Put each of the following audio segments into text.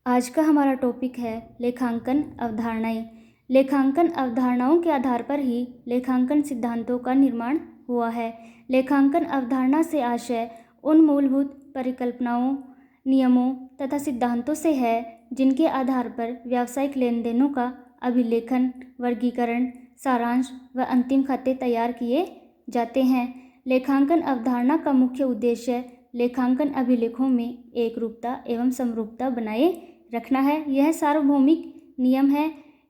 आज का हमारा टॉपिक है लेखांकन अवधारणाएं। लेखांकन अवधारणाओं के आधार पर ही लेखांकन सिद्धांतों का निर्माण हुआ है। लेखांकन अवधारणा से आशय उन मूलभूत परिकल्पनाओं, नियमों तथा सिद्धांतों से है जिनके आधार पर व्यावसायिक लेन देनों का अभिलेखन, वर्गीकरण, सारांश व अंतिम खाते तैयार किए जाते हैं। लेखांकन अवधारणा का मुख्य उद्देश्य लेखांकन अभिलेखों में एकरूपता एवं समरूपता बनाए रखना है। यह सार्वभौमिक नियम है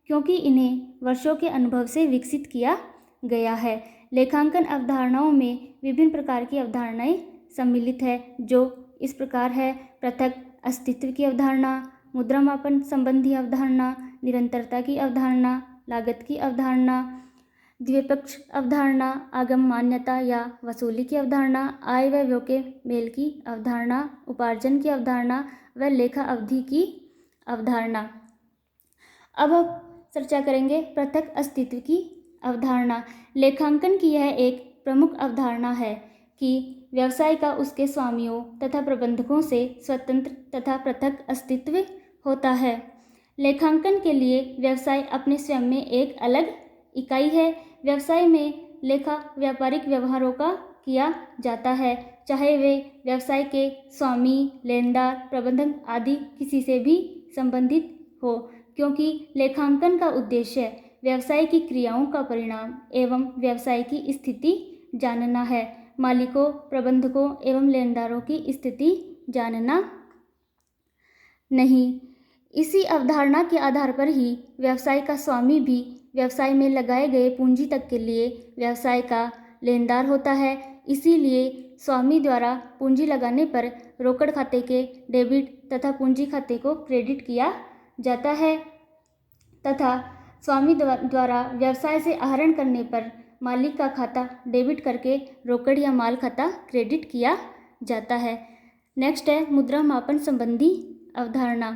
क्योंकि इन्हें वर्षों के अनुभव से विकसित किया गया है। लेखांकन अवधारणाओं में विभिन्न प्रकार की अवधारणाएं सम्मिलित है जो इस प्रकार है: पृथक अस्तित्व की अवधारणा, मुद्रा मापन संबंधी अवधारणा, निरंतरता की अवधारणा, लागत की अवधारणा, द्विपक्ष अवधारणा, आगम मान्यता या वसूली की अवधारणा, आय व व्यय के मेल की अवधारणा, उपार्जन की अवधारणा व लेखा अवधि की अवधारणा। अब हम चर्चा करेंगे पृथक अस्तित्व की अवधारणा। लेखांकन की यह एक प्रमुख अवधारणा है कि व्यवसाय का उसके स्वामियों तथा प्रबंधकों से स्वतंत्र तथा पृथक अस्तित्व होता है। लेखांकन के लिए व्यवसाय अपने स्वयं में एक अलग इकाई है। व्यवसाय में लेखा व्यापारिक व्यवहारों का किया जाता है, चाहे वे व्यवसाय के स्वामी, लेनदार, प्रबंधक आदि किसी से भी संबंधित हो, क्योंकि लेखांकन का उद्देश्य व्यवसाय की क्रियाओं का परिणाम एवं व्यवसाय की स्थिति जानना है। मालिकों, प्रबंधकों एवं लेनदारों की स्थिति जानना नहीं। इसी अवधारणा के आधार पर ही व्यवसाय का स्वामी भी व्यवसाय में लगाए गए पूंजी तक के लिए व्यवसाय का लेनदार होता है। इसीलिए स्वामी द्वारा पूंजी लगाने पर रोकड़ खाते के डेबिट तथा पूंजी खाते को क्रेडिट किया जाता है तथा स्वामी द्वारा व्यवसाय से आहरण करने पर मालिक का खाता डेबिट करके रोकड़ या माल खाता क्रेडिट किया जाता है। नेक्स्ट है मुद्रा मापन संबंधी अवधारणा।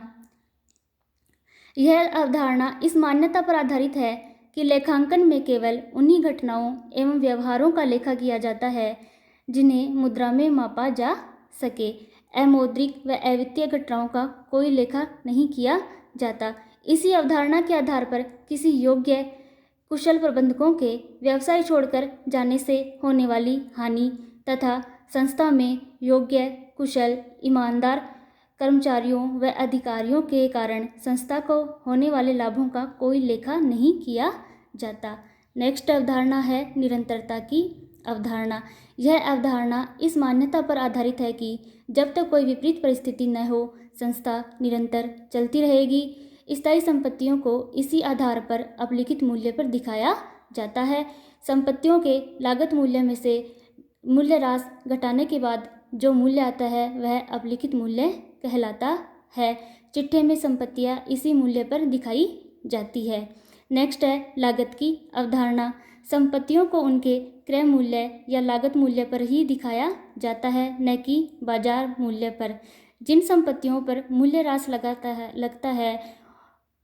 यह अवधारणा इस मान्यता पर आधारित है कि लेखांकन में केवल उन्हीं घटनाओं एवं व्यवहारों का लेखा किया जाता है जिन्हें मुद्रा में मापा जा सके। अमौद्रिक व अवित्तीय घटनाओं का कोई लेखा नहीं किया जाता। इसी अवधारणा के आधार पर किसी योग्य कुशल प्रबंधकों के व्यवसाय छोड़कर जाने से होने वाली हानि तथा संस्था में योग्य, कुशल, ईमानदार कर्मचारियों व अधिकारियों के कारण संस्था को होने वाले लाभों का कोई लेखा नहीं किया जाता। नेक्स्ट अवधारणा है निरंतरता की अवधारणा। यह अवधारणा इस मान्यता पर आधारित है कि जब तक कोई विपरीत परिस्थिति न हो, संस्था निरंतर चलती रहेगी। स्थायी संपत्तियों को इसी आधार पर अपलिखित मूल्य पर दिखाया जाता है। संपत्तियों के लागत मूल्य में से मूल्यह्रास घटाने के बाद जो मूल्य आता है वह अपलिखित मूल्य कहलाता है। चिट्ठे में संपत्तियां इसी मूल्य पर दिखाई जाती है। नेक्स्ट है लागत की अवधारणा। संपत्तियों को उनके क्रय मूल्य या लागत मूल्य पर ही दिखाया जाता है, न कि बाजार मूल्य पर। जिन संपत्तियों पर मूल्यह्रास लगता है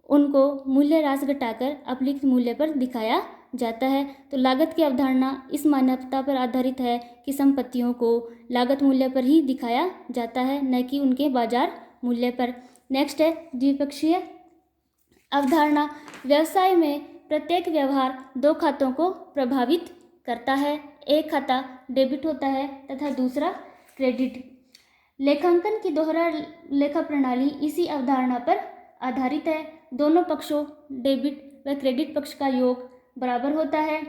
उनको मूल्यह्रास घटाकर अपलिखित मूल्य पर दिखाया जाता है। तो लागत की अवधारणा इस मान्यता पर आधारित है कि संपत्तियों को लागत मूल्य पर ही दिखाया जाता है, न कि उनके बाजार मूल्य पर। नेक्स्ट है द्विपक्षीय अवधारणा। व्यवसाय में प्रत्येक व्यवहार दो खातों को प्रभावित करता है। एक खाता डेबिट होता है तथा दूसरा क्रेडिट। लेखांकन की दोहरा लेखा प्रणाली इसी अवधारणा पर आधारित है। दोनों पक्षों डेबिट व क्रेडिट पक्ष का योग बराबर होता है।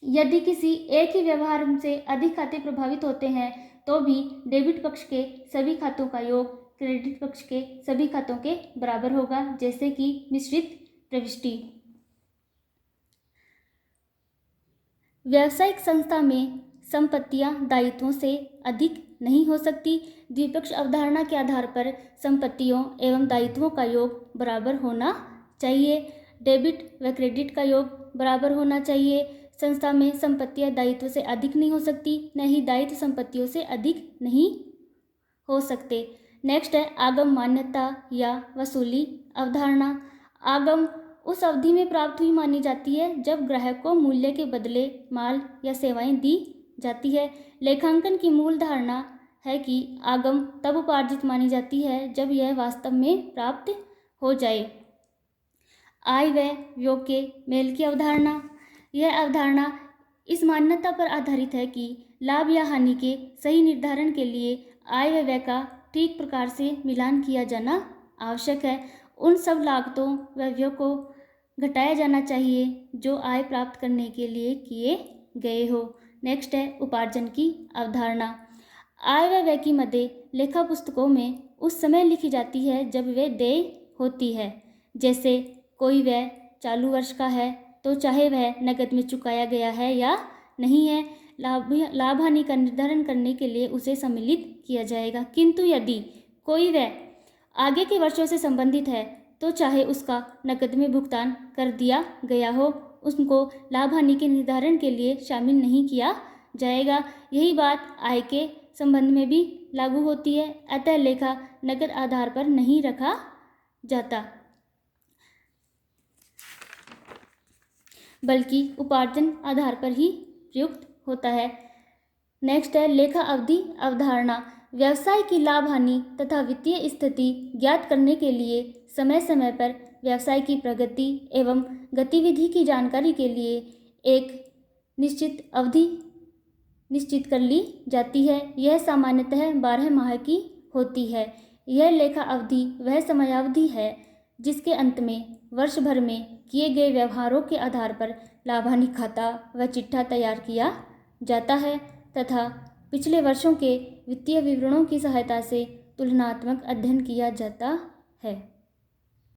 यदि किसी एक ही व्यवहार से अधिक खाते प्रभावित होते हैं तो भी डेबिट पक्ष के सभी खातों का योग क्रेडिट पक्ष के सभी खातों के बराबर होगा, जैसे कि मिश्रित प्रविष्टि। व्यावसायिक संस्था में संपत्तियां दायित्वों से अधिक नहीं हो सकती। द्विपक्ष अवधारणा के आधार पर संपत्तियों एवं दायित्वों का योग बराबर होना चाहिए। डेबिट व क्रेडिट का योग बराबर होना चाहिए। संस्था में संपत्तियां दायित्व से अधिक नहीं हो सकती, न ही दायित्व संपत्तियों से अधिक नहीं हो सकते। नेक्स्ट है आगम मान्यता या वसूली अवधारणा। आगम उस अवधि में प्राप्त हुई मानी जाती है जब ग्राहक को मूल्य के बदले माल या सेवाएं दी जाती है। लेखांकन की मूल धारणा है कि आगम तब उपार्जित मानी जाती है जब यह वास्तव में प्राप्त हो जाए। आय व योग के मेल की अवधारणा। यह अवधारणा इस मान्यता पर आधारित है कि लाभ या हानि के सही निर्धारण के लिए आय व व्यय का ठीक प्रकार से मिलान किया जाना आवश्यक है। उन सब लागतों व व्ययों को घटाया जाना चाहिए जो आय प्राप्त करने के लिए किए गए हो। नेक्स्ट है उपार्जन की अवधारणा। आय व व्यय की मदें लेखा पुस्तकों में उस समय लिखी जाती है जब वे देय होती है। जैसे कोई व्यय चालू वर्ष का है तो चाहे वह नकद में चुकाया गया है या नहीं है, लाभ हानि का निर्धारण करने के लिए उसे सम्मिलित किया जाएगा। किंतु यदि कोई व्यय आगे के वर्षों से संबंधित है तो चाहे उसका नकद में भुगतान कर दिया गया हो, उसको लाभ हानि के निर्धारण के लिए शामिल नहीं किया जाएगा। यही बात आय के संबंध में भी लागू होती है। अतः लेखा नकद आधार पर नहीं रखा जाता बल्कि उपार्जन आधार पर ही प्रयुक्त होता है। नेक्स्ट है लेखा अवधि अवधारणा। व्यवसाय की लाभ हानि तथा वित्तीय स्थिति ज्ञात करने के लिए समय समय पर व्यवसाय की प्रगति एवं गतिविधि की जानकारी के लिए एक निश्चित अवधि निश्चित कर ली जाती है। यह सामान्यतः 12 माह की होती है। यह लेखा अवधि वह समयावधि है जिसके अंत में वर्ष भर में किए गए व्यवहारों के आधार पर लाभ हानि खाता व चिट्ठा तैयार किया जाता है तथा पिछले वर्षों के वित्तीय विवरणों की सहायता से तुलनात्मक अध्ययन किया जाता है।